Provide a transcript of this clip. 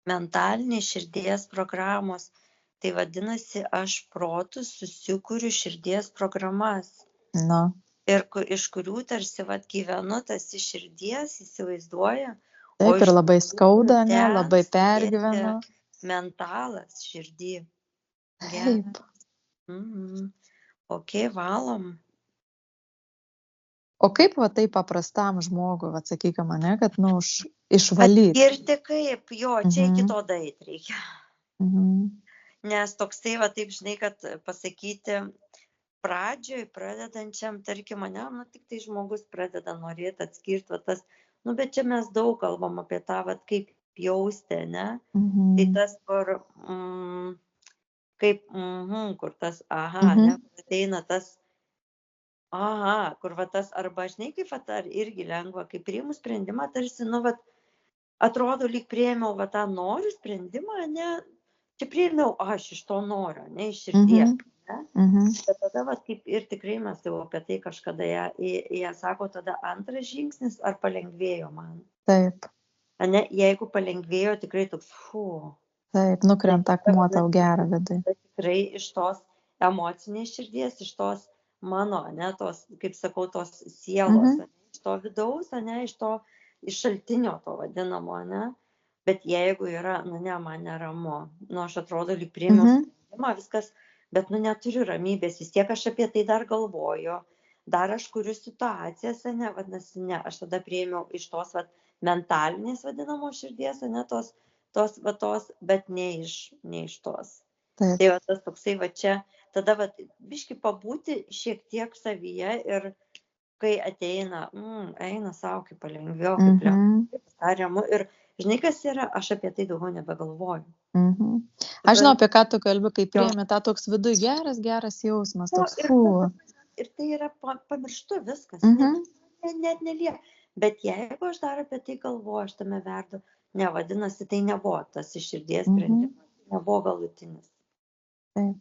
mentalinės širdies programos. Tai vadinasi, aš protu susikuriu širdies programas. Nu, Ir iš kurių tarsi gyvenu tas iš širdies, įsivaizduoja. taip, ir labai skauda, ne, labai ten pergyvenu. sėdi mentalas širdį. Taip. Ok, valom. O kaip va taip paprastam žmogui, va sakykime, ne, kad, nu, išvalyti? Atskirti kaip, jo, čia iki to dait reikia. Nes toksai, va taip, žinai, kad pasakyti pradžioj pradedančiam, tarkim, mane, nu, tik tai žmogus pradeda norėti atskirti, va tas, nu, bet čia mes daug kalbam apie tą, va kaip jausti, ne? Tai tas, kur, kaip, kur tas, ne, ateina tas, kur va tas, arba, žinai, kaip va ar irgi lengva, kai priimu sprendimą, tarsi, nu, va, atrodo, lyg priėmiau va tą noriu sprendimą, ne, čia priėmiau aš iš to noriu, ne, iš širdies, ne, bet tada, va, kaip ir tikrai mes jau apie tai kažkada jie sako, tada antras žingsnis, ar palengvėjo man. Taip. Ne, jeigu palengvėjo, tikrai toks, Taip, nukrenta akmuo tau gerą vidui. Tikrai iš tos emocinės širdies, iš tos mano, ne, tos, kaip sakau, tos sielos, ne, iš to vidaus, ne, iš šaltinio to vadinamo, ne, bet jeigu yra, nu, ne, man neramu, nu, aš atrodo, lyg priėmiau sprendimą, viskas, bet, nu, neturiu ramybės, vis tiek aš apie tai dar galvoju, dar aš kuriu situacijas, ne, vadinasi, ne, aš tada priėmiau iš tos, mentalinės vadinamos širdies, ne, tos, bet ne iš tos. Taip. Tai va tas toksai va čia, tada va biški pabūti šiek tiek savyje ir kai ateina, eina savo kaip palengviau, kaip lengviau, tariamu ir žinai kas yra, aš apie tai daugiau nebegalvoju. Aš žinau, apie ką tu kalbi, kai priėmė tą toks viduj geras jausmas, toks Ir tai yra pamirštu viskas, net nelieka. Bet jeigu aš dar apie tai galvoju, aš tame verdu, nevadinasi, tai nebuvo tas iš širdies sprendimas, nebuvo galutinis. Taip.